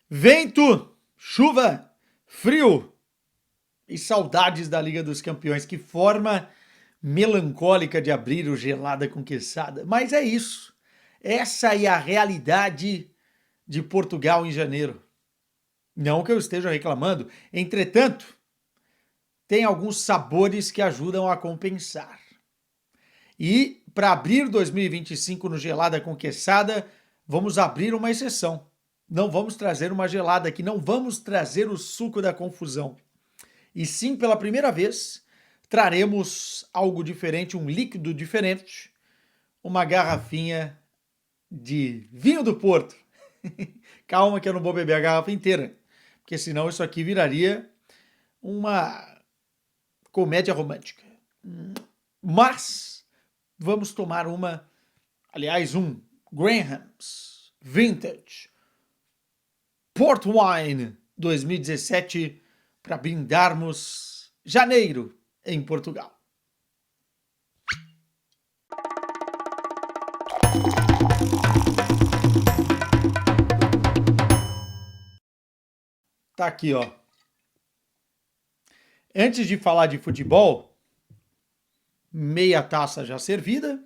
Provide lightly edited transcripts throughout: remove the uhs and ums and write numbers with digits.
Vento, chuva, frio e saudades da Liga dos Campeões. Que forma melancólica de abrir o Gelada Conquistada. Mas é isso. Essa é a realidade de Portugal em janeiro. Não que eu esteja reclamando. Entretanto, tem alguns sabores que ajudam a compensar. E para abrir 2025 no Gelada Conquistada, vamos abrir uma exceção. Não vamos trazer uma gelada aqui, não vamos trazer o suco da confusão. E sim, pela primeira vez, traremos algo diferente, um líquido diferente, uma garrafinha de vinho do Porto. Calma que eu não vou beber a garrafa inteira, porque senão isso aqui viraria uma comédia romântica. Mas vamos tomar um Graham's Vintage Port Wine 2017 para brindarmos janeiro em Portugal. Tá aqui, ó. Antes de falar de futebol, meia taça já servida.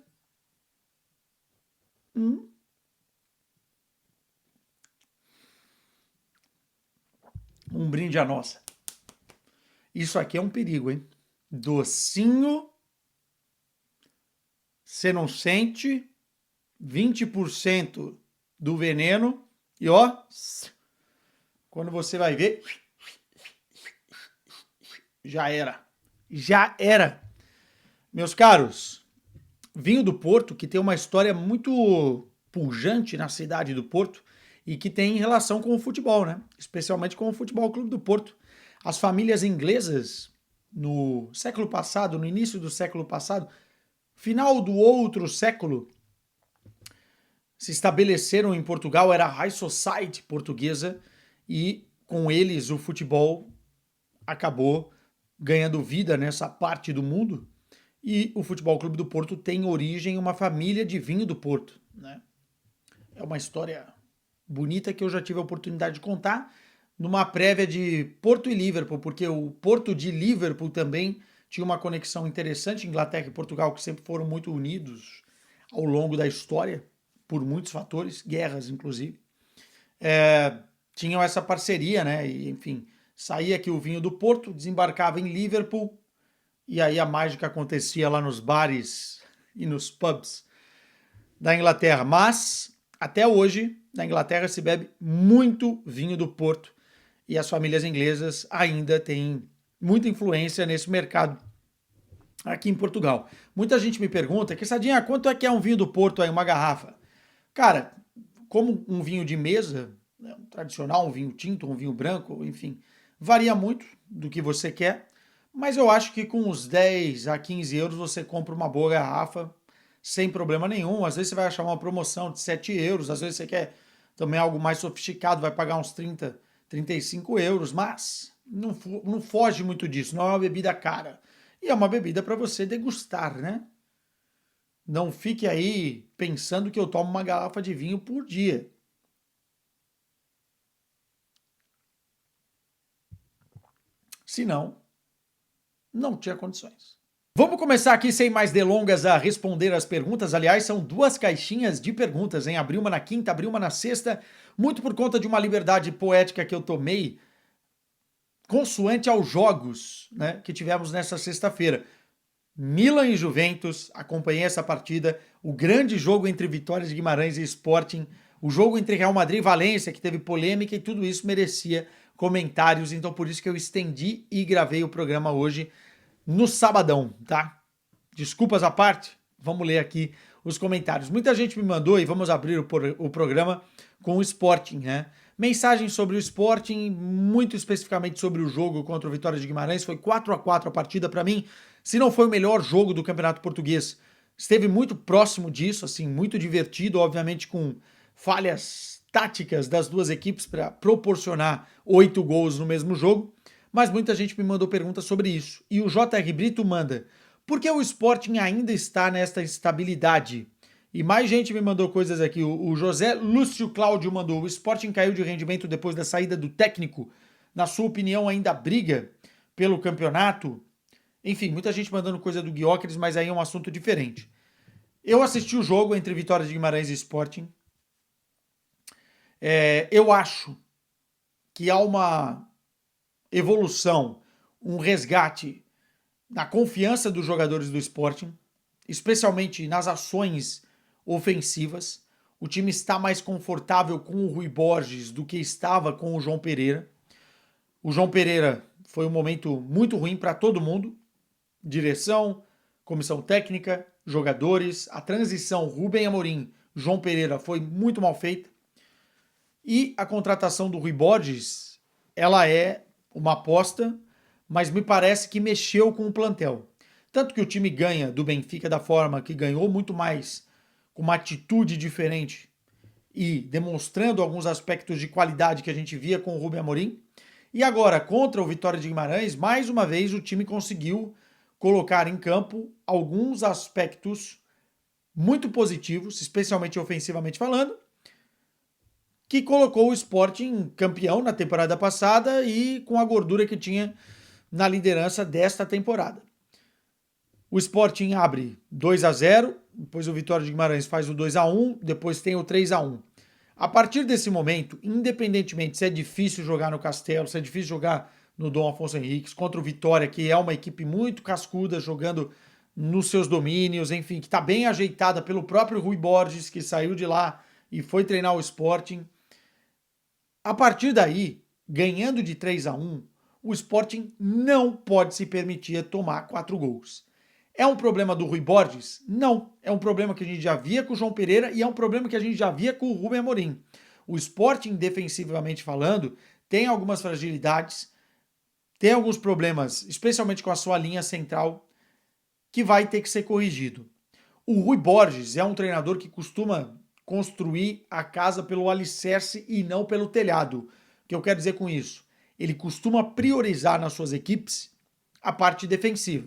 Um brinde à nossa. Isso aqui é um perigo, hein? Docinho. Você não sente. 20% do veneno. E ó, quando você vai ver, já era. Já era. Meus caros, vinho do Porto, que tem uma história muito pujante na cidade do Porto e que tem relação com o futebol, né? Especialmente com o Futebol Clube do Porto. As famílias inglesas, no século passado, no início do século passado, final do outro século, se estabeleceram em Portugal, era a High Society portuguesa, e com eles o futebol acabou ganhando vida nessa parte do mundo, e o Futebol Clube do Porto tem origem em uma família de vinho do Porto, né? É uma história bonita que eu já tive a oportunidade de contar numa prévia de Porto e Liverpool, porque o Porto de Liverpool também tinha uma conexão interessante, Inglaterra e Portugal, que sempre foram muito unidos ao longo da história, por muitos fatores, guerras inclusive. Tinham essa parceria, né? E, enfim, saía aqui o vinho do Porto, desembarcava em Liverpool, e aí a mágica acontecia lá nos bares e nos pubs da Inglaterra. Mas, até hoje, na Inglaterra se bebe muito vinho do Porto, e as famílias inglesas ainda têm muita influência nesse mercado aqui em Portugal. Muita gente me pergunta, Quesadinha, quanto é que é um vinho do Porto aí, uma garrafa? Cara, como um vinho de mesa, né, um tradicional, um vinho tinto, um vinho branco, enfim, varia muito do que você quer, mas eu acho que com uns 10 a 15 euros você compra uma boa garrafa sem problema nenhum. Às vezes você vai achar uma promoção de 7 euros, às vezes você quer também algo mais sofisticado, vai pagar uns 30, 35 euros, mas não foge muito disso, não é uma bebida cara. E é uma bebida para você degustar, né? Não fique aí pensando que eu tomo uma garrafa de vinho por dia. Senão, não tinha condições. Vamos começar aqui sem mais delongas a responder as perguntas. Aliás, são duas caixinhas de perguntas, hein? Abri uma na quinta, abri uma na sexta, muito por conta de uma liberdade poética que eu tomei consoante aos jogos, né, que tivemos nessa sexta-feira. Milan e Juventus, acompanhei essa partida, o grande jogo entre Vitória de Guimarães e Sporting, o jogo entre Real Madrid e Valência, que teve polêmica, e tudo isso merecia comentários, então por isso que eu estendi e gravei o programa hoje no sabadão, tá? Desculpas à parte, vamos ler aqui os comentários. Muita gente me mandou, e vamos abrir o programa com o Sporting, né? Mensagens sobre o Sporting, muito especificamente sobre o jogo contra o Vitória de Guimarães, foi 4-4 a partida para mim. Se não foi o melhor jogo do Campeonato Português, esteve muito próximo disso, assim, muito divertido, obviamente com falhas táticas das duas equipes para proporcionar 8 gols no mesmo jogo, mas muita gente me mandou perguntas sobre isso. E o JR Brito manda, por que o Sporting ainda está nesta instabilidade? E mais gente me mandou coisas aqui. O José Lúcio Cláudio mandou: o Sporting caiu de rendimento depois da saída do técnico. Na sua opinião, ainda briga pelo campeonato? Enfim, muita gente mandando coisa do Gyökeres, mas aí é um assunto diferente. Eu assisti o jogo entre Vitória de Guimarães e Sporting. Eu acho que há uma evolução, um resgate na confiança dos jogadores do Sporting, especialmente nas ações ofensivas. O time está mais confortável com o Rui Borges do que estava com o João Pereira. O João Pereira foi um momento muito ruim para todo mundo. Direção, comissão técnica, jogadores. A transição Rubem Amorim, João Pereira foi muito mal feita. E a contratação do Rui Borges, ela é uma aposta, mas me parece que mexeu com o plantel. Tanto que o time ganha do Benfica da forma que ganhou, muito mais com uma atitude diferente e demonstrando alguns aspectos de qualidade que a gente via com o Rubem Amorim. E agora, contra o Vitória de Guimarães, mais uma vez o time conseguiu colocar em campo alguns aspectos muito positivos, especialmente ofensivamente falando, que colocou o Sporting campeão na temporada passada e com a gordura que tinha na liderança desta temporada. O Sporting abre 2-0, depois o Vitória de Guimarães faz o 2-1, depois tem o 3-1. A partir desse momento, independentemente se é difícil jogar no Castelo, se é difícil jogar no Dom Afonso Henriques, contra o Vitória, que é uma equipe muito cascuda, jogando nos seus domínios, enfim, que está bem ajeitada pelo próprio Rui Borges, que saiu de lá e foi treinar o Sporting. A partir daí, ganhando de 3-1, o Sporting não pode se permitir tomar 4 gols. É um problema do Rui Borges? Não. É um problema que a gente já via com o João Pereira e é um problema que a gente já via com o Rubem Amorim. O Sporting, defensivamente falando, tem algumas fragilidades, tem alguns problemas, especialmente com a sua linha central, que vai ter que ser corrigido. O Rui Borges é um treinador que costuma construir a casa pelo alicerce e não pelo telhado. O que eu quero dizer com isso? Ele costuma priorizar nas suas equipes a parte defensiva.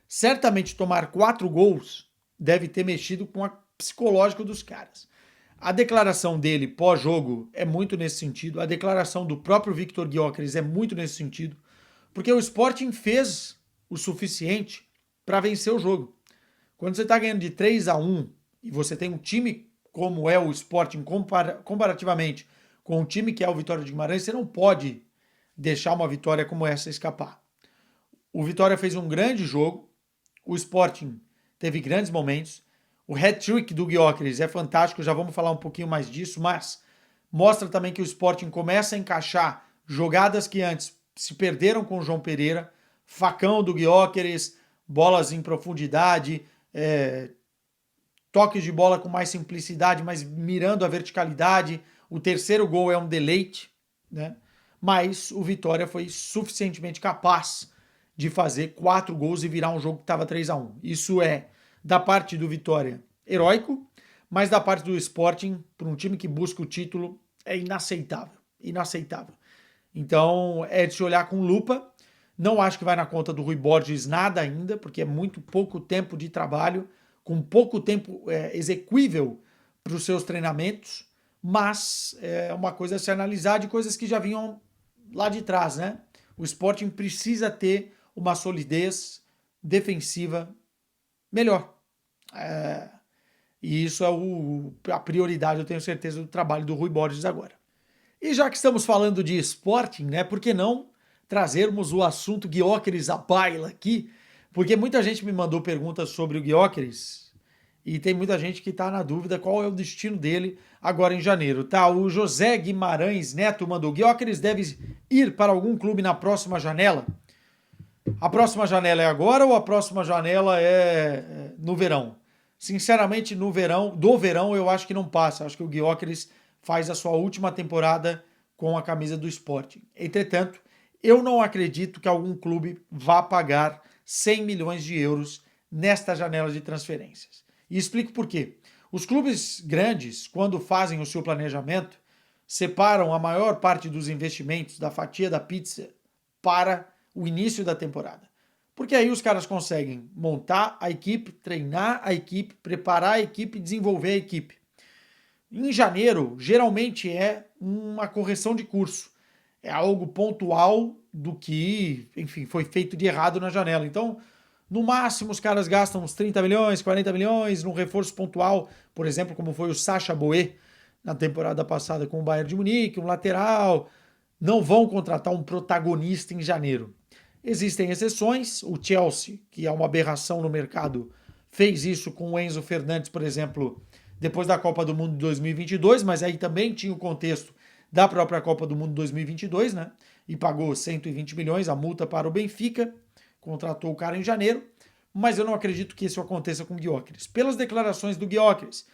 Certamente tomar 4 gols deve ter mexido com o psicológico dos caras. A declaração dele pós-jogo é muito nesse sentido, a declaração do próprio Victor Gyökeres é muito nesse sentido, porque o Sporting fez o suficiente para vencer o jogo. Quando você está ganhando de 3-1 e você tem um time como é o Sporting comparativamente com o time que é o Vitória de Guimarães, você não pode deixar uma vitória como essa escapar. O Vitória fez um grande jogo, o Sporting teve grandes momentos, o hat-trick do Gyökeres é fantástico, já vamos falar um pouquinho mais disso, mas mostra também que o Sporting começa a encaixar jogadas que antes se perderam com o João Pereira, facão do Gyökeres, bolas em profundidade, toques de bola com mais simplicidade, mas mirando a verticalidade. O terceiro gol é um deleite, né? Mas o Vitória foi suficientemente capaz de fazer 4 gols e virar um jogo que estava 3-1. Isso é, da parte do Vitória, heróico, mas da parte do Sporting, para um time que busca o título, é inaceitável. Inaceitável. Então, é de se olhar com lupa. Não acho que vai na conta do Rui Borges nada ainda, porque é muito pouco tempo de trabalho, com pouco tempo exequível para os seus treinamentos, mas é uma coisa a se analisar de coisas que já vinham lá de trás, né? O Sporting precisa ter uma solidez defensiva melhor. E isso é a prioridade, eu tenho certeza, do trabalho do Rui Borges agora. E já que estamos falando de Sporting, né, por que não trazermos o assunto Gyökeres à baila aqui? Porque muita gente me mandou perguntas sobre o Gyökeres e tem muita gente que está na dúvida qual é o destino dele agora em janeiro. Tá, o José Guimarães Neto mandou: Gyökeres deve ir para algum clube na próxima janela? A próxima janela é agora ou a próxima janela é no verão? Sinceramente, do verão eu acho que não passa. Acho que o Gyökeres faz a sua última temporada com a camisa do Sporting. Entretanto, eu não acredito que algum clube vá pagar 100 milhões de euros nesta janela de transferências. E explico por quê. Os clubes grandes, quando fazem o seu planejamento, separam a maior parte dos investimentos da fatia da pizza para o início da temporada. Porque aí os caras conseguem montar a equipe, treinar a equipe, preparar a equipe e desenvolver a equipe. Em janeiro, geralmente é uma correção de curso. É algo pontual do que, enfim, foi feito de errado na janela. Então, no máximo, os caras gastam uns 30 milhões, 40 milhões num reforço pontual, por exemplo, como foi o Sacha Boey na temporada passada com o Bayern de Munique, um lateral. Não vão contratar um protagonista em janeiro. Existem exceções, o Chelsea, que é uma aberração no mercado, fez isso com o Enzo Fernandes, por exemplo, depois da Copa do Mundo de 2022, mas aí também tinha o contexto da própria Copa do Mundo 2022, né? E pagou 120 milhões a multa para o Benfica, contratou o cara em janeiro, mas eu não acredito que isso aconteça com o Gyökeres. Pelas declarações do Gyökeres,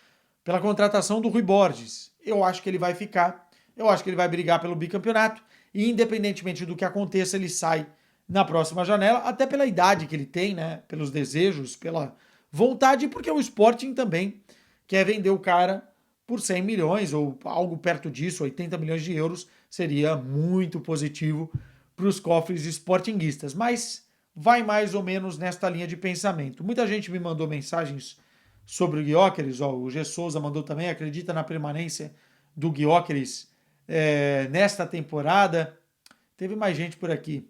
pela contratação do Rui Borges, eu acho que ele vai ficar, eu acho que ele vai brigar pelo bicampeonato, e independentemente do que aconteça, ele sai na próxima janela, até pela idade que ele tem, né? Pelos desejos, pela vontade, porque o Sporting também quer vender o cara por 100 milhões ou algo perto disso, 80 milhões de euros, seria muito positivo para os cofres sportinguistas. Mas vai mais ou menos nesta linha de pensamento. Muita gente me mandou mensagens sobre o Gyökeres, o G. Souza mandou também, acredita na permanência do Gyökeres nesta temporada. Teve mais gente por aqui.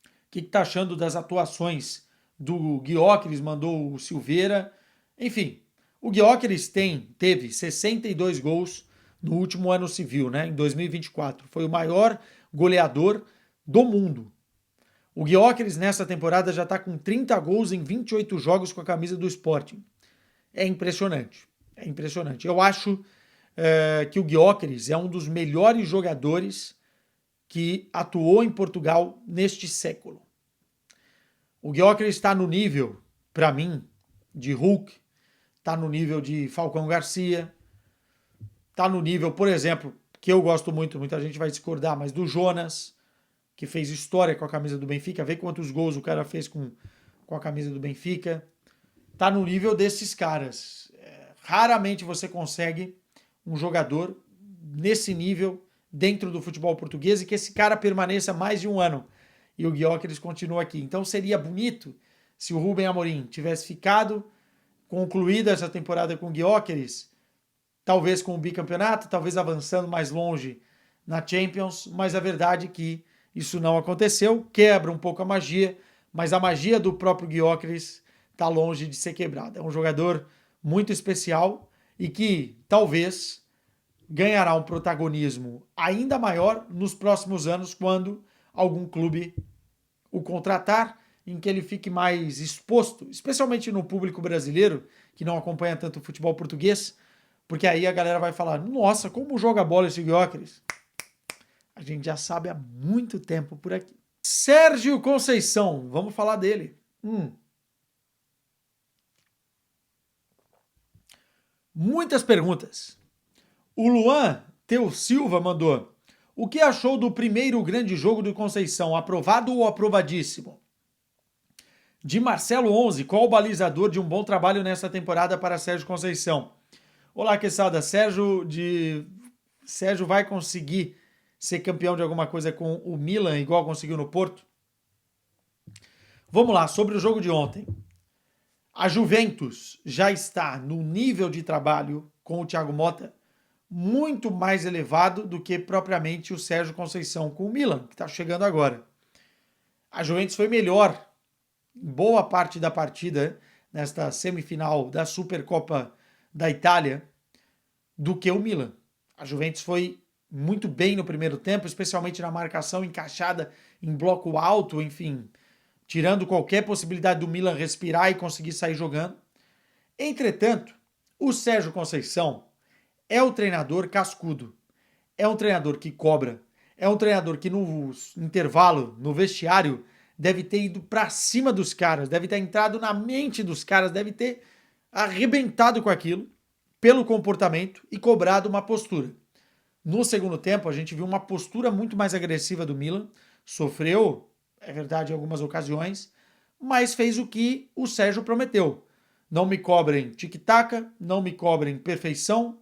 O que está achando das atuações do Gyökeres? Mandou o Silveira. Enfim, o Gyökeres teve 62 gols no último ano civil, né, em 2024. Foi o maior goleador do mundo. O Gyökeres nessa temporada já está com 30 gols em 28 jogos com a camisa do Sporting. É impressionante. É impressionante. Eu acho que o Gyökeres é um dos melhores jogadores que atuou em Portugal neste século. O Gyökeres está no nível, para mim, de Hulk, está no nível de Falcão Garcia, está no nível, por exemplo, que eu gosto muito, muita gente vai discordar, mas do Jonas, que fez história com a camisa do Benfica, vê quantos gols o cara fez com a camisa do Benfica, está no nível desses caras. Raramente você consegue um jogador nesse nível dentro do futebol português e que esse cara permaneça mais de um ano. E o Gyökeres continua aqui. Então seria bonito se o Rubem Amorim tivesse ficado, concluída essa temporada com o Gyökeres, talvez com o bicampeonato, talvez avançando mais longe na Champions, mas a verdade é que isso não aconteceu, quebra um pouco a magia, mas a magia do próprio Gyökeres está longe de ser quebrada. É um jogador muito especial e que talvez ganhará um protagonismo ainda maior nos próximos anos quando algum clube o contratar, em que ele fique mais exposto, especialmente no público brasileiro, que não acompanha tanto o futebol português, porque aí a galera vai falar, nossa, como joga bola esse Gyökeres? A gente já sabe há muito tempo por aqui. Sérgio Conceição, vamos falar dele. Muitas perguntas. O Luan Teu Silva mandou: o que achou do primeiro grande jogo do Conceição? Aprovado ou aprovadíssimo? De Marcelo 11, qual o balizador de um bom trabalho nessa temporada para Sérgio Conceição? Olá, Quesada. Sérgio vai conseguir ser campeão de alguma coisa com o Milan, igual conseguiu no Porto? Vamos lá, sobre o jogo de ontem. A Juventus já está no nível de trabalho com o Thiago Motta muito mais elevado do que propriamente o Sérgio Conceição com o Milan, que está chegando agora. A Juventus foi melhor em boa parte da partida nesta semifinal da Supercopa da Itália do que o Milan. A Juventus foi muito bem no primeiro tempo, especialmente na marcação encaixada em bloco alto, enfim, tirando qualquer possibilidade do Milan respirar e conseguir sair jogando. Entretanto, o Sérgio Conceição é o treinador cascudo, é um treinador que cobra, é um treinador que no intervalo, no vestiário, deve ter ido para cima dos caras, deve ter entrado na mente dos caras, deve ter arrebentado com aquilo pelo comportamento e cobrado uma postura. No segundo tempo, a gente viu uma postura muito mais agressiva do Milan, sofreu, é verdade, em algumas ocasiões, mas fez o que o Sérgio prometeu. Não me cobrem tic-tac, não me cobrem perfeição,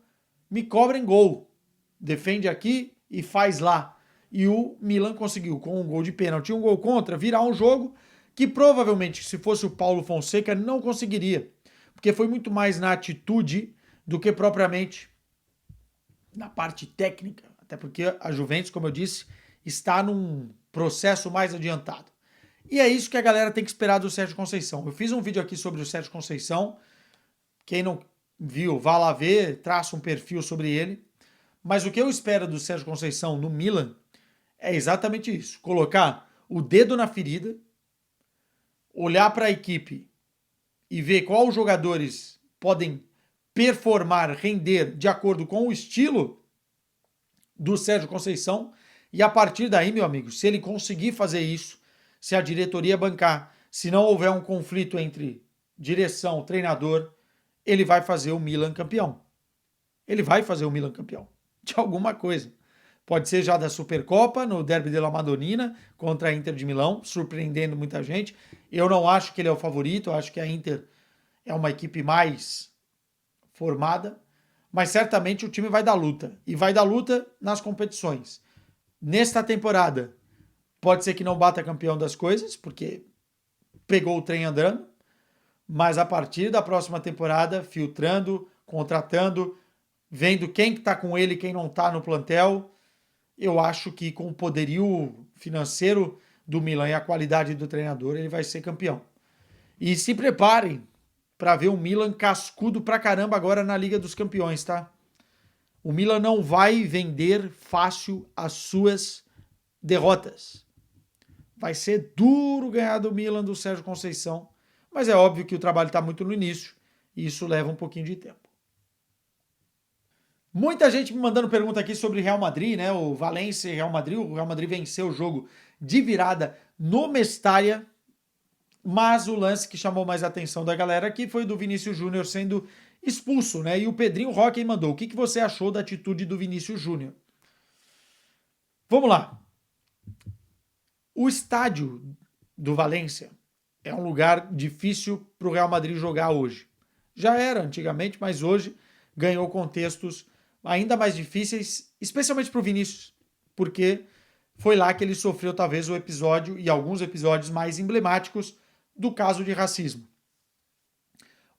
me cobrem gol. Defende aqui e faz lá. E o Milan conseguiu, com um gol de pênalti e um gol contra, virar um jogo que provavelmente, se fosse o Paulo Fonseca, não conseguiria, porque foi muito mais na atitude do que propriamente na parte técnica, até porque a Juventus, como eu disse, está num processo mais adiantado. E é isso que a galera tem que esperar do Sérgio Conceição. Eu fiz um vídeo aqui sobre o Sérgio Conceição, quem não viu, vá lá ver, traça um perfil sobre ele. Mas o que eu espero do Sérgio Conceição no Milan é exatamente isso: colocar o dedo na ferida, olhar para a equipe e ver quais os jogadores podem performar, render de acordo com o estilo do Sérgio Conceição. E a partir daí, meu amigo, se ele conseguir fazer isso, se a diretoria bancar, se não houver um conflito entre direção e treinador, ele vai fazer o Milan campeão. Ele vai fazer o Milan campeão de alguma coisa. Pode ser já da Supercopa, no Derby della Madonnina, contra a Inter de Milão, surpreendendo muita gente. Eu não acho que ele é o favorito, eu acho que a Inter é uma equipe mais formada, mas certamente o time vai dar luta. E vai dar luta nas competições. Nesta temporada, pode ser que não bata campeão das coisas, porque pegou o trem andando, mas a partir da próxima temporada, filtrando, contratando, vendo quem está com ele e quem não está no plantel, eu acho que com o poderio financeiro do Milan e a qualidade do treinador, ele vai ser campeão. E se preparem para ver o Milan cascudo pra caramba agora na Liga dos Campeões, tá? O Milan não vai vender fácil as suas derrotas. Vai ser duro ganhar do Milan do Sérgio Conceição, mas é óbvio que o trabalho está muito no início e isso leva um pouquinho de tempo. Muita gente me mandando pergunta aqui sobre Real Madrid, né? O Valência e Real Madrid. O Real Madrid venceu o jogo de virada no Mestalla, mas o lance que chamou mais a atenção da galera aqui foi do Vinícius Júnior sendo expulso, né? E o Pedrinho Roque mandou: o que você achou da atitude do Vinícius Júnior? Vamos lá. O estádio do Valência é um lugar difícil para o Real Madrid jogar hoje. Já era antigamente, mas hoje ganhou contextos ainda mais difíceis, especialmente para o Vinícius, porque foi lá que ele sofreu talvez o episódio e alguns episódios mais emblemáticos do caso de racismo.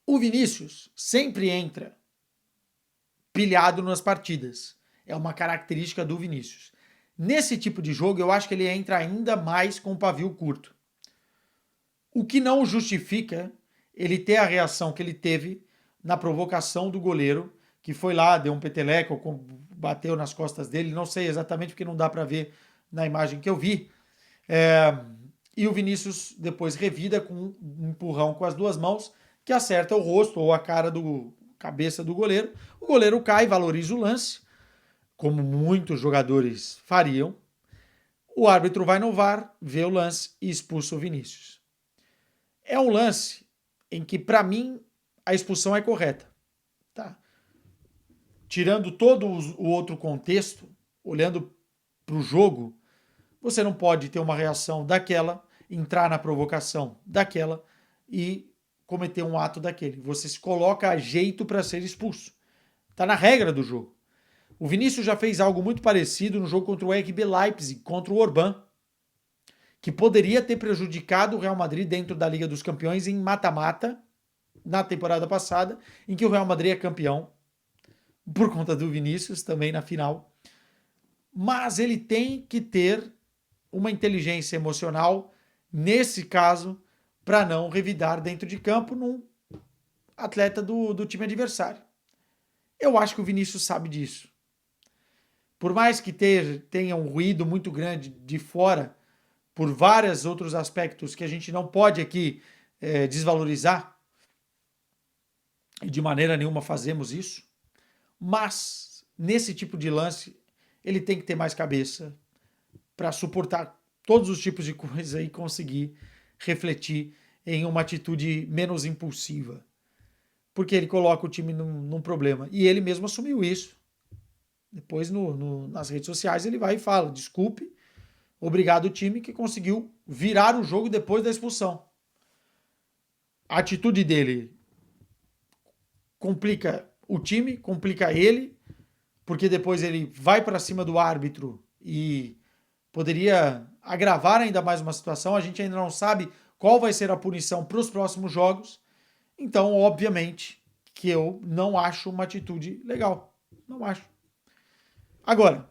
O Vinícius sempre entra pilhado nas partidas. É uma característica do Vinícius. Nesse tipo de jogo, eu acho que ele entra ainda mais com o pavio curto. O que não justifica ele ter a reação que ele teve na provocação do goleiro, que foi lá, deu um peteleco, bateu nas costas dele, não sei exatamente porque não dá para ver na imagem que eu vi. E o Vinícius depois revida com um empurrão com as duas mãos, que acerta o rosto ou a cara do cabeça do goleiro. O goleiro cai, valoriza o lance, como muitos jogadores fariam. O árbitro vai no VAR, vê o lance e expulsa o Vinícius. É um lance em que, para mim, a expulsão é correta. Tá? Tirando todo o outro contexto, olhando para o jogo, você não pode ter uma reação daquela, entrar na provocação daquela e cometer um ato daquele. Você se coloca a jeito para ser expulso. Está na regra do jogo. O Vinícius já fez algo muito parecido no jogo contra o RB Leipzig, contra o Orbán, que poderia ter prejudicado o Real Madrid dentro da Liga dos Campeões em mata-mata, na temporada passada, em que o Real Madrid é campeão, por conta do Vinícius, também na final. Mas ele tem que ter uma inteligência emocional, nesse caso, para não revidar dentro de campo num atleta do time adversário. Eu acho que o Vinícius sabe disso. Por mais que tenha um ruído muito grande de fora, por vários outros aspectos que a gente não pode aqui desvalorizar, e de maneira nenhuma fazemos isso, mas nesse tipo de lance ele tem que ter mais cabeça para suportar todos os tipos de coisa e conseguir refletir em uma atitude menos impulsiva. Porque ele coloca o time num problema. E ele mesmo assumiu isso. Depois nas redes sociais ele vai e fala: desculpe, obrigado time que conseguiu virar o jogo depois da expulsão. A atitude dele complica o time, complica ele, porque depois ele vai para cima do árbitro e poderia agravar ainda mais uma situação. A gente ainda não sabe qual vai ser a punição para os próximos jogos. Então, obviamente, que eu não acho uma atitude legal. Não acho. Agora,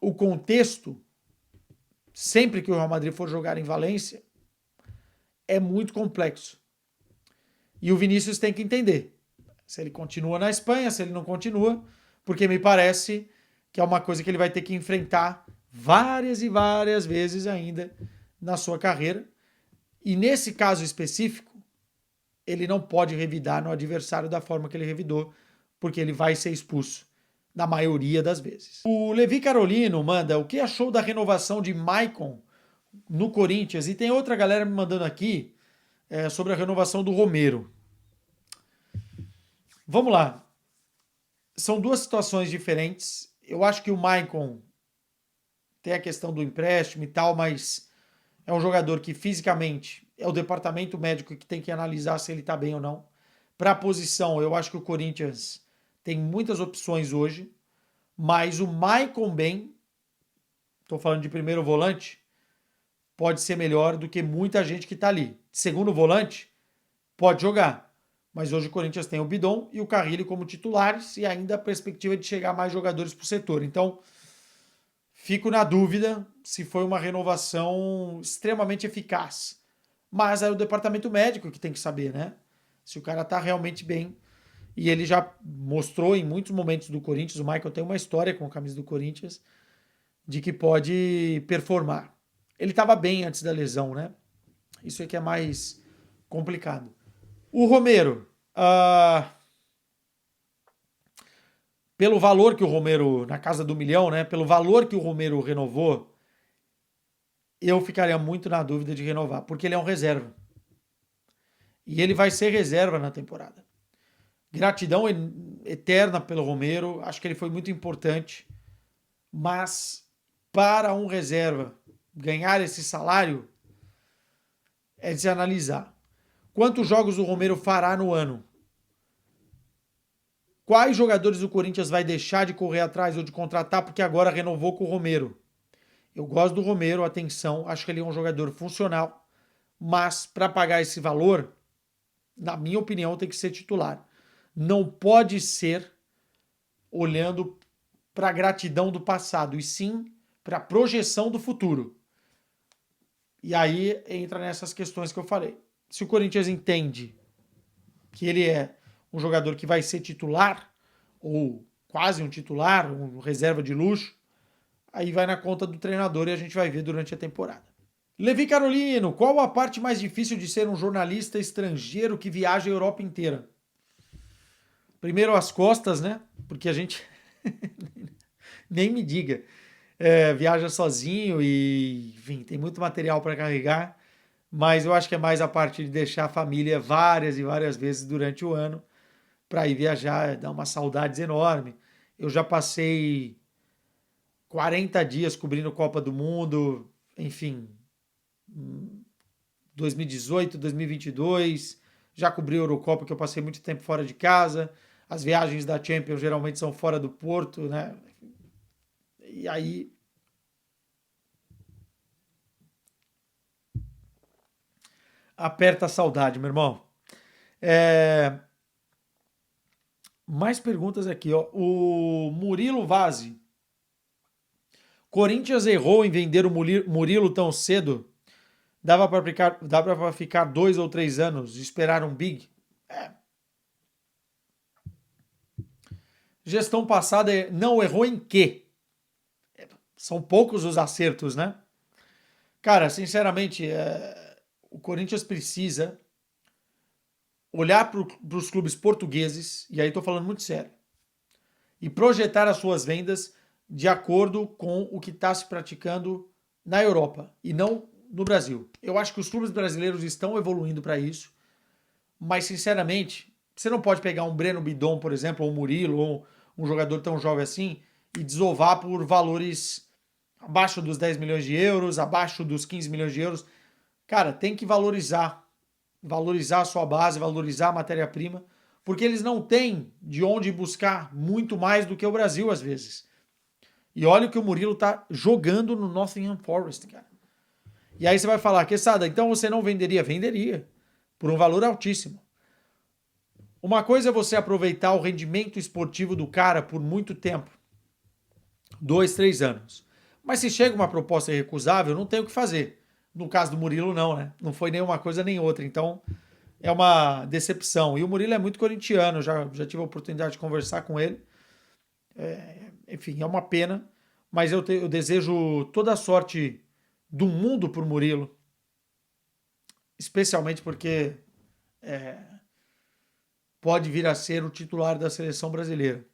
o contexto, sempre que o Real Madrid for jogar em Valência, é muito complexo. E o Vinícius tem que entender se ele continua na Espanha, se ele não continua, porque me parece que é uma coisa que ele vai ter que enfrentar várias e várias vezes ainda na sua carreira. E nesse caso específico, ele não pode revidar no adversário da forma que ele revidou, porque ele vai ser expulso na maioria das vezes. O Levi Carolino manda: o que achou da renovação de Maicon no Corinthians? E tem outra galera me mandando aqui sobre a renovação do Romero. Vamos lá. São duas situações diferentes. Eu acho que o Maicon tem a questão do empréstimo e tal, mas é um jogador que fisicamente é o departamento médico que tem que analisar se ele está bem ou não. Para a posição, eu acho que o Corinthians tem muitas opções hoje, mas o Maicon bem, estou falando de primeiro volante, pode ser melhor do que muita gente que está ali. Segundo volante, pode jogar. Mas hoje o Corinthians tem o Bidon e o Carrilho como titulares e ainda a perspectiva de chegar mais jogadores para o setor. Então, fico na dúvida se foi uma renovação extremamente eficaz. Mas é o departamento médico que tem que saber, né? Se o cara tá realmente bem. E ele já mostrou em muitos momentos do Corinthians, o Michael tem uma história com a camisa do Corinthians, de que pode performar. Ele estava bem antes da lesão, né? Isso é que é mais complicado. O Romero, pelo valor que o Romero, na casa do milhão, né? Pelo valor que o Romero renovou, eu ficaria muito na dúvida de renovar, porque ele é um reserva. E ele vai ser reserva na temporada. Gratidão eterna pelo Romero, acho que ele foi muito importante, mas para um reserva ganhar esse salário é de se analisar. Quantos jogos o Romero fará no ano? Quais jogadores o Corinthians vai deixar de correr atrás ou de contratar porque agora renovou com o Romero? Eu gosto do Romero, atenção, acho que ele é um jogador funcional, mas para pagar esse valor, na minha opinião, tem que ser titular. Não pode ser olhando para a gratidão do passado, e sim para a projeção do futuro. E aí entra nessas questões que eu falei. Se o Corinthians entende que ele é um jogador que vai ser titular, ou quase um titular, um reserva de luxo, aí vai na conta do treinador e a gente vai ver durante a temporada. Levi Carolino, qual a parte mais difícil de ser um jornalista estrangeiro que viaja a Europa inteira? Primeiro as costas, né? Porque a gente nem me diga. Viaja sozinho e, enfim, tem muito material para carregar, mas eu acho que é mais a parte de deixar a família várias e várias vezes durante o ano para ir viajar, dá umas saudades enormes. Eu já passei 40 dias cobrindo Copa do Mundo, enfim, 2018, 2022, já cobri a Eurocopa, que eu passei muito tempo fora de casa, as viagens da Champions geralmente são fora do Porto, né? E aí aperta a saudade, meu irmão. Mais perguntas aqui, ó. O Murilo Vazzi. Corinthians errou em vender o Murilo tão cedo? Dava para ficar 2 ou 3 anos e esperar um big? Gestão passada não errou em quê? São poucos os acertos, né? Cara, sinceramente, o Corinthians precisa olhar para os clubes portugueses, e aí estou falando muito sério, e projetar as suas vendas de acordo com o que está se praticando na Europa e não no Brasil. Eu acho que os clubes brasileiros estão evoluindo para isso, mas sinceramente, você não pode pegar um Breno Bidon, por exemplo, ou um Murilo, ou um jogador tão jovem assim, e desovar por valores abaixo dos 10 milhões de euros, abaixo dos 15 milhões de euros. Cara, tem que valorizar a sua base, valorizar a matéria-prima, porque eles não têm de onde buscar muito mais do que o Brasil, às vezes. E olha o que o Murilo tá jogando no Nottingham Forest, cara. E aí você vai falar, Quesada, então você não venderia? Venderia, por um valor altíssimo. Uma coisa é você aproveitar o rendimento esportivo do cara por muito tempo, 2, 3 anos. Mas se chega uma proposta irrecusável, não tem o que fazer. No caso do Murilo, não, né? Não foi nem uma coisa nem outra. Então, é uma decepção. E o Murilo é muito corintiano, já tive a oportunidade de conversar com ele. Enfim, é uma pena, mas eu desejo toda a sorte do mundo pro Murilo, especialmente porque pode vir a ser o titular da seleção brasileira.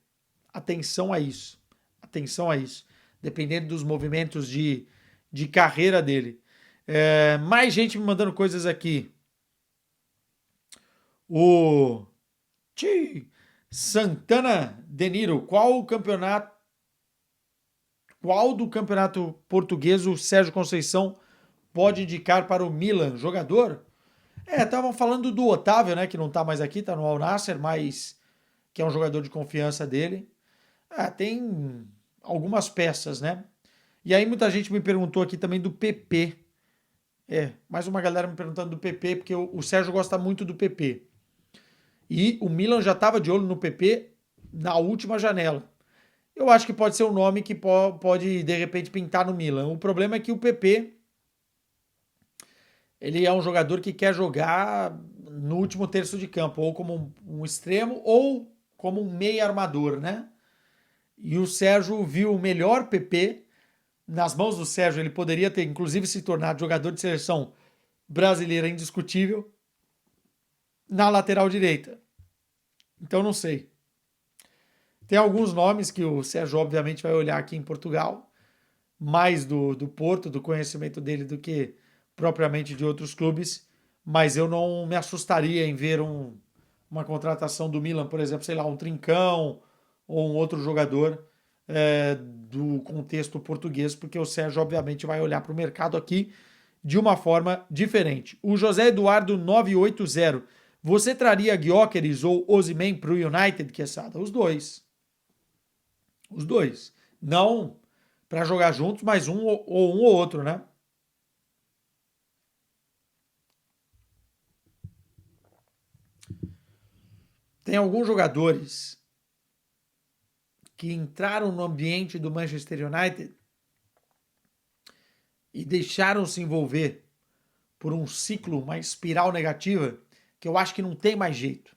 Atenção a isso. Atenção a isso. Dependendo dos movimentos de carreira dele. Mais gente me mandando coisas aqui. O Santana Deniro, qual do campeonato português o Sérgio Conceição pode indicar para o Milan? Jogador? Estavam falando do Otávio, né, que não tá mais aqui, tá no Al Nassr, mas que é um jogador de confiança dele. Tem algumas peças, né? E aí muita gente me perguntou aqui também do PP. Mais uma galera me perguntando do PP, porque o Sérgio gosta muito do PP. E o Milan já estava de olho no PP na última janela. Eu acho que pode ser um nome que pode, de repente, pintar no Milan. O problema é que o PP, ele é um jogador que quer jogar no último terço de campo, ou como um extremo, ou como um meia armador, né? E o Sérgio viu o melhor PP. Nas mãos do Sérgio, ele poderia ter, inclusive, se tornado jogador de seleção brasileira indiscutível na lateral direita. Então, não sei. Tem alguns nomes que o Sérgio, obviamente, vai olhar aqui em Portugal, mais do Porto, do conhecimento dele, do que propriamente de outros clubes, mas eu não me assustaria em ver uma contratação do Milan, por exemplo, sei lá, um Trincão ou um outro jogador do contexto português, porque o Sérgio, obviamente, vai olhar para o mercado aqui de uma forma diferente. O José Eduardo 980, você traria Gyökeres ou Osimhen para o United, Quesada? Os dois. Os dois. Não para jogar juntos, mas um ou outro, né? Tem alguns jogadores que entraram no ambiente do Manchester United e deixaram se envolver por um ciclo, uma espiral negativa, que eu acho que não tem mais jeito.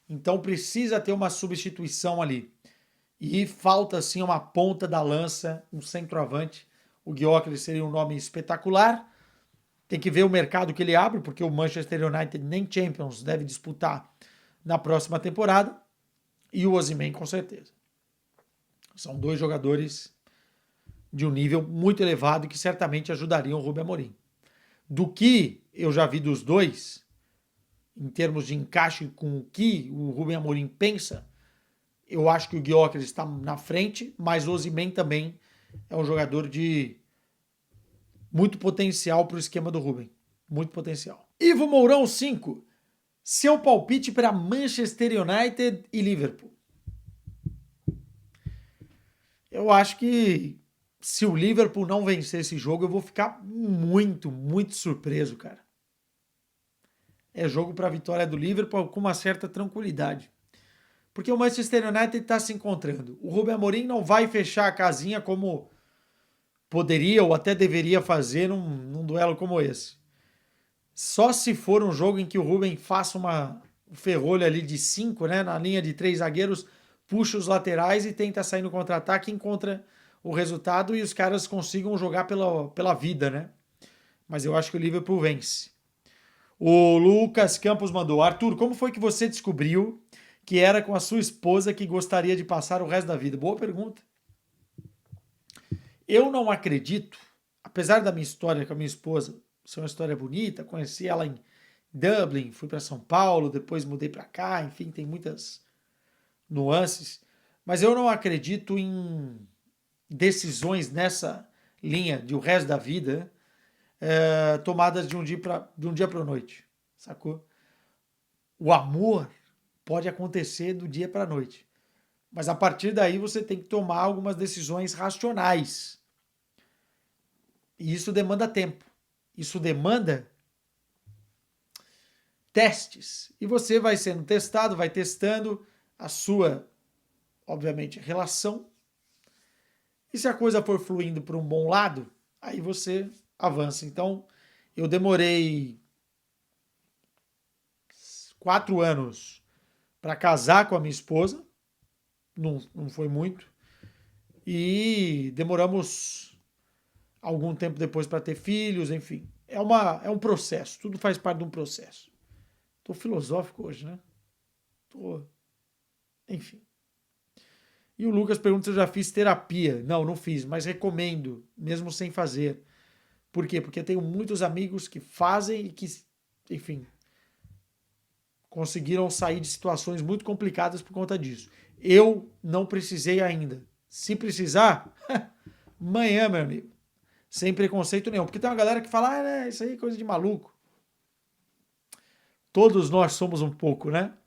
Então precisa ter uma substituição ali. E falta sim uma ponta da lança, um centroavante. O Gyökeres seria um nome espetacular. Tem que ver o mercado que ele abre, porque o Manchester United nem Champions deve disputar na próxima temporada. E o Osimhen, com certeza. São dois jogadores de um nível muito elevado que certamente ajudariam o Rubem Amorim. Do que eu já vi dos dois, em termos de encaixe com o que o Rubem Amorim pensa, eu acho que o Gyökeres está na frente, mas o Osimhen também é um jogador de muito potencial para o esquema do Rubem. Muito potencial. Ivo Mourão 5. Seu palpite para Manchester United e Liverpool. Eu acho que se o Liverpool não vencer esse jogo, eu vou ficar muito, muito surpreso, cara. É jogo para a vitória do Liverpool com uma certa tranquilidade. Porque o Manchester United está se encontrando. O Rubem Amorim não vai fechar a casinha como poderia ou até deveria fazer num duelo como esse. Só se for um jogo em que o Rubem faça um ferrolho ali de 5, né, na linha de 3 zagueiros, puxa os laterais e tenta sair no contra-ataque, encontra o resultado e os caras consigam jogar pela vida, né? Mas eu acho que o Liverpool vence. O Lucas Campos mandou: Arthur, como foi que você descobriu que era com a sua esposa que gostaria de passar o resto da vida? Boa pergunta. Eu não acredito, apesar da minha história com a minha esposa ser uma história bonita, conheci ela em Dublin, fui para São Paulo, depois mudei para cá, enfim, tem muitas nuances, mas eu não acredito em decisões nessa linha de o resto da vida tomadas de um dia para a noite, sacou? O amor pode acontecer do dia para a noite, mas a partir daí você tem que tomar algumas decisões racionais. E isso demanda tempo. Isso demanda testes. E você vai sendo testado, vai testando a sua, obviamente, relação. E se a coisa for fluindo para um bom lado, aí você avança. Então, eu demorei 4 anos para casar com a minha esposa. Não foi muito. E demoramos algum tempo depois para ter filhos, enfim. É um processo, tudo faz parte de um processo. Tô filosófico hoje, né? Enfim. E o Lucas pergunta se eu já fiz terapia. Não fiz, mas recomendo, mesmo sem fazer. Por quê? Porque eu tenho muitos amigos que fazem e que, enfim, conseguiram sair de situações muito complicadas por conta disso. Eu não precisei ainda. Se precisar, amanhã, meu amigo. Sem preconceito nenhum. Porque tem uma galera que fala, né, isso aí é coisa de maluco. Todos nós somos um pouco, né?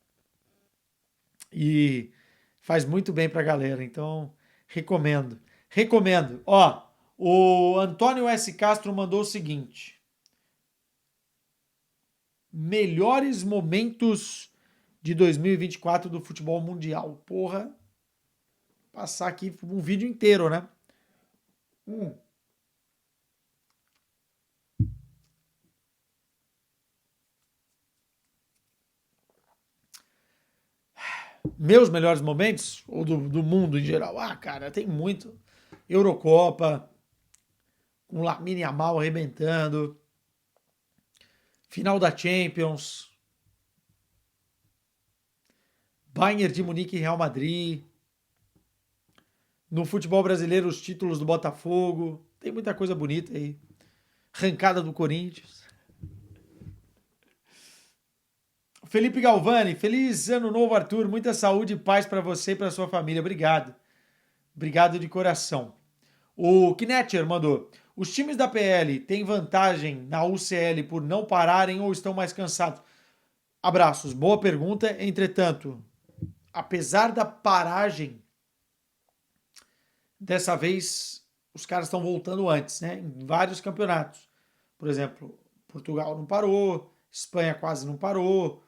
E faz muito bem pra galera. Então, recomendo. Recomendo. Ó, o Antônio S. Castro mandou o seguinte. Melhores momentos de 2024 do futebol mundial. Porra, passar aqui um vídeo inteiro, né? Meus melhores momentos, ou do mundo em geral? Ah, cara, tem muito. Eurocopa, com Lamine Yamal arrebentando. Final da Champions. Bayern de Munique e Real Madrid. No futebol brasileiro, os títulos do Botafogo. Tem muita coisa bonita aí. Arrancada do Corinthians. Felipe Galvani, feliz ano novo, Arthur. Muita saúde e paz para você e para sua família. Obrigado. Obrigado de coração. O Knetcher mandou. Os times da PL têm vantagem na UCL por não pararem ou estão mais cansados? Abraços. Boa pergunta. Entretanto, apesar da paragem, dessa vez os caras estão voltando antes, né? Em vários campeonatos. Por exemplo, Portugal não parou, Espanha quase não parou.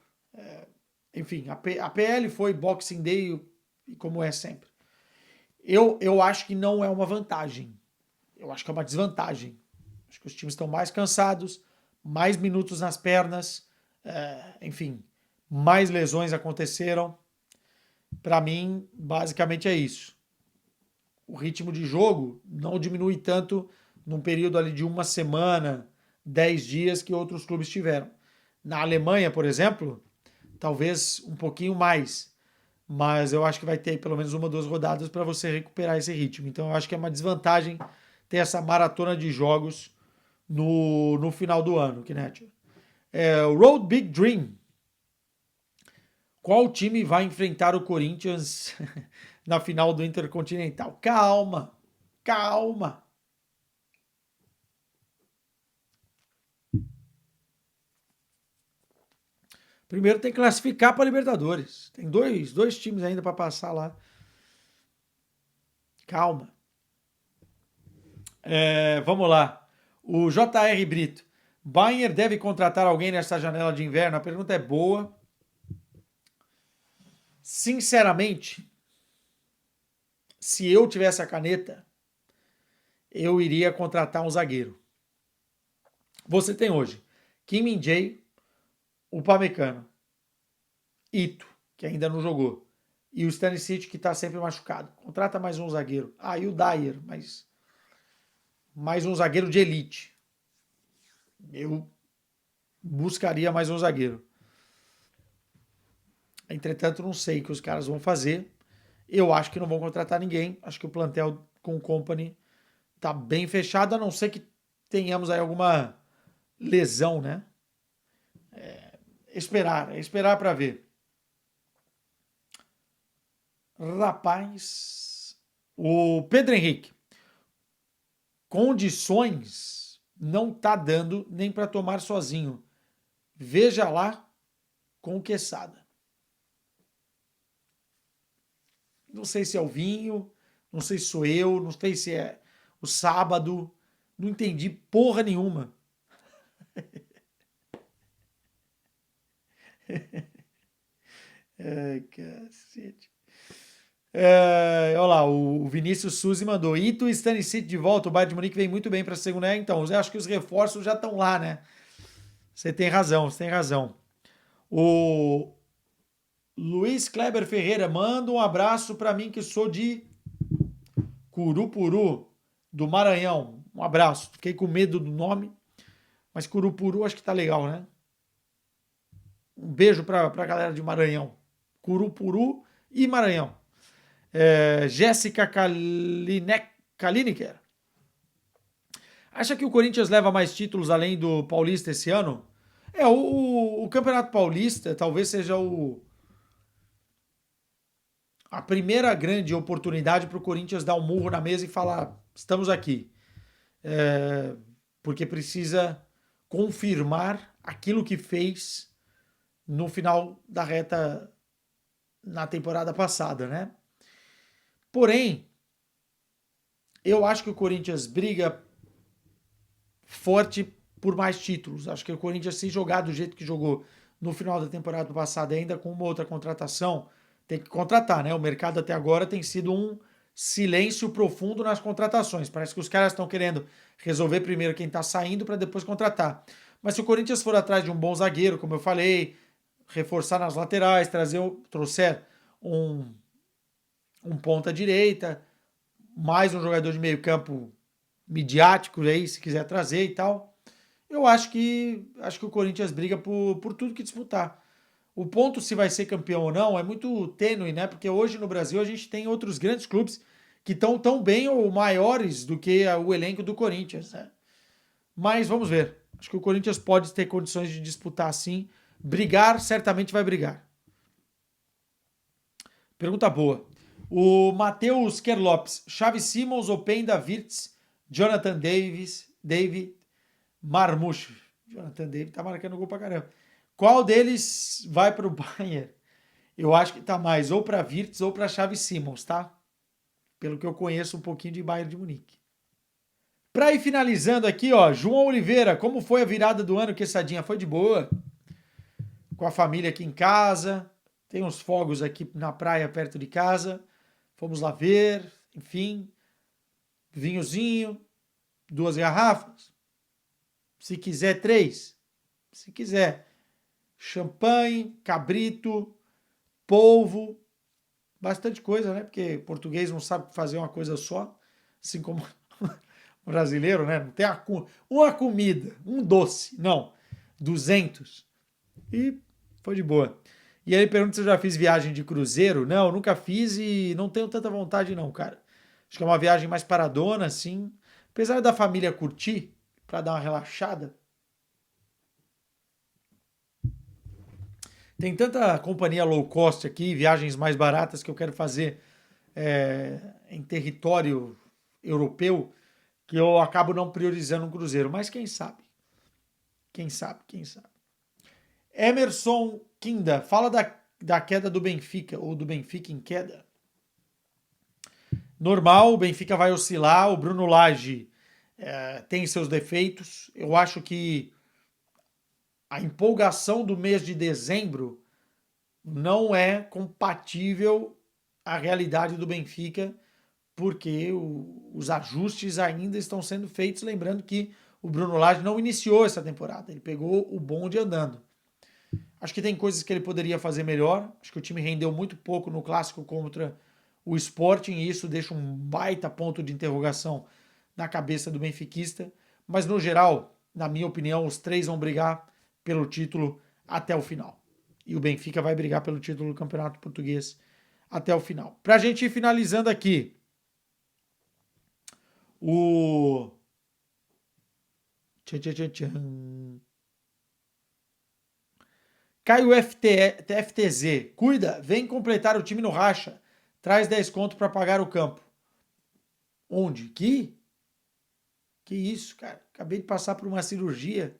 Enfim, a PL foi Boxing Day e como é sempre. Eu acho que não é uma vantagem. Eu acho que é uma desvantagem. Acho que os times estão mais cansados, mais minutos nas pernas, enfim, mais lesões aconteceram. Para mim, basicamente é isso. O ritmo de jogo não diminui tanto num período ali de uma semana, 10 dias que outros clubes tiveram. Na Alemanha, por exemplo, talvez um pouquinho mais, mas eu acho que vai ter pelo menos uma ou duas rodadas para você recuperar esse ritmo. Então eu acho que é uma desvantagem ter essa maratona de jogos no final do ano, Kinect. Road Big Dream. Qual time vai enfrentar o Corinthians na final do Intercontinental? Calma, calma. Primeiro tem que classificar para Libertadores. Tem dois times ainda para passar lá. Calma. Vamos lá. O JR Brito. Bayern deve contratar alguém nessa janela de inverno? A pergunta é boa. Sinceramente, se eu tivesse a caneta, eu iria contratar um zagueiro. Você tem hoje Kim Min-jae, o Upamecano, Ito, que ainda não jogou, e o Stanisic, que está sempre machucado. Contrata mais um zagueiro. Ah, e o Dyer, mas mais um zagueiro de elite. Eu buscaria mais um zagueiro. Entretanto, não sei o que os caras vão fazer. Eu acho que não vão contratar ninguém. Acho que o plantel com o Company tá bem fechado, a não ser que tenhamos aí alguma lesão, né? Esperar para ver. Rapaz, o Pedro Henrique, condições não tá dando nem para tomar sozinho. Veja lá com o Quesada. Não sei se é o vinho, não sei se sou eu, não sei se é o sábado. Não entendi porra nenhuma. Ai, cacete. Olha lá, o Vinícius Suzy mandou. Ito e Stanisic de volta. O Bayern de Munique vem muito bem para a segunda. Então, eu acho que os reforços já estão lá, né? Você tem razão, você tem razão. O Luiz Kleber Ferreira manda um abraço para mim que sou de Curupuru, do Maranhão. Um abraço. Fiquei com medo do nome, mas Curupuru acho que tá legal, né? Um beijo para a galera de Maranhão. Curupuru e Maranhão. Jéssica Kaliniker. Acha que o Corinthians leva mais títulos além do Paulista esse ano? O Campeonato Paulista talvez seja a primeira grande oportunidade para o Corinthians dar um murro na mesa e falar: estamos aqui. Porque precisa confirmar aquilo que fez no final da reta na temporada passada, né? Porém, eu acho que o Corinthians briga forte por mais títulos. Acho que o Corinthians, se jogar do jeito que jogou no final da temporada passada, ainda com uma outra contratação, tem que contratar, né? O mercado até agora tem sido um silêncio profundo nas contratações. Parece que os caras estão querendo resolver primeiro quem está saindo para depois contratar. Mas se o Corinthians for atrás de um bom zagueiro, como eu falei, reforçar nas laterais, trouxer um ponta direita, mais um jogador de meio campo midiático aí, se quiser trazer e tal. Eu acho que o Corinthians briga por tudo que disputar. O ponto se vai ser campeão ou não é muito tênue, né? Porque hoje no Brasil a gente tem outros grandes clubes que estão tão bem ou maiores do que o elenco do Corinthians, né? Mas vamos ver. Acho que o Corinthians pode ter condições de disputar sim. Brigar, certamente vai brigar. Pergunta boa. O Matheus Kerlopes. Xavi Simons, Openda, Wirtz, Jonathan David, Marmouche. Jonathan David tá marcando gol pra caramba. Qual deles vai pro Bayern? Eu acho que tá mais ou pra Wirtz ou pra Xavi Simons, tá? Pelo que eu conheço um pouquinho de Bayern de Munique. Pra ir finalizando aqui, ó, João Oliveira, como foi a virada do ano, Quesadinha? Foi de boa? Com a família aqui em casa, tem uns fogos aqui na praia perto de casa, fomos lá ver, enfim, vinhozinho, 2 garrafas, se quiser 3, se quiser, champanhe, cabrito, polvo, bastante coisa, né? Porque português não sabe fazer uma coisa só, assim como o brasileiro, né? Não tem uma comida, um doce, não, 200. E foi de boa. E aí ele pergunta se eu já fiz viagem de cruzeiro. Não, nunca fiz e não tenho tanta vontade não, cara. Acho que é uma viagem mais paradona, assim. Apesar da família curtir, pra dar uma relaxada. Tem tanta companhia low cost aqui, viagens mais baratas que eu quero fazer em território europeu, que eu acabo não priorizando um cruzeiro. Mas quem sabe? Quem sabe? Quem sabe? Emerson Kinda, fala da queda do Benfica, ou do Benfica em queda. Normal, o Benfica vai oscilar, o Bruno Lage tem seus defeitos. Eu acho que a empolgação do mês de dezembro não é compatível à realidade do Benfica, porque os ajustes ainda estão sendo feitos. Lembrando que o Bruno Lage não iniciou essa temporada, ele pegou o bonde andando. Acho que tem coisas que ele poderia fazer melhor. Acho que o time rendeu muito pouco no clássico contra o Sporting e isso deixa um baita ponto de interrogação na cabeça do benfiquista. Mas no geral, na minha opinião, os 3 vão brigar pelo título até o final. E o Benfica vai brigar pelo título do Campeonato Português até o final. Pra gente ir finalizando aqui, o Caio FTZ, cuida, vem completar o time no racha. Traz 10 conto para pagar o campo. Onde? Que isso, cara? Acabei de passar por uma cirurgia.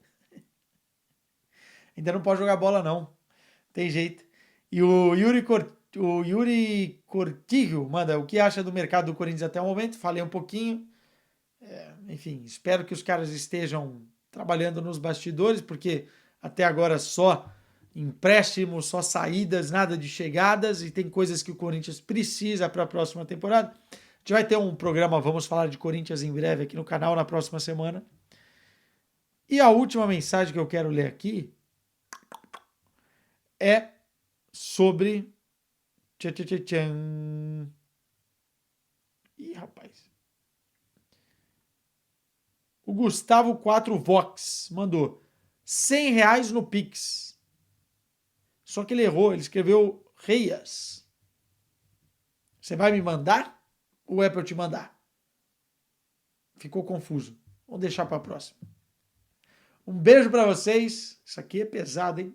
Ainda não pode jogar bola, não. Tem jeito. E o Yuri Cortijo manda, o que acha do mercado do Corinthians até o momento? Falei um pouquinho. Enfim, espero que os caras estejam trabalhando nos bastidores, porque até agora só empréstimos, só saídas, nada de chegadas, e tem coisas que o Corinthians precisa para a próxima temporada. A gente vai ter um programa, vamos falar de Corinthians em breve aqui no canal na próxima semana. E a última mensagem que eu quero ler aqui é sobre... Ih, rapaz. O Gustavo 4 Vox mandou R$100 no Pix. Só que ele errou, ele escreveu Reias. Você vai me mandar ou é para eu te mandar? Ficou confuso. Vamos deixar para a próxima. Um beijo para vocês. Isso aqui é pesado, hein?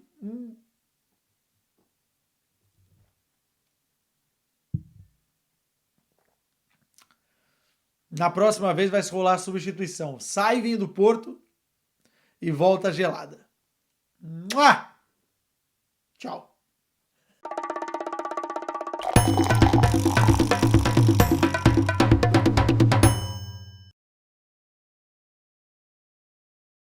Na próxima vez vai se rolar a substituição. Sai vinho do Porto e volta gelada. Mua! Tchau.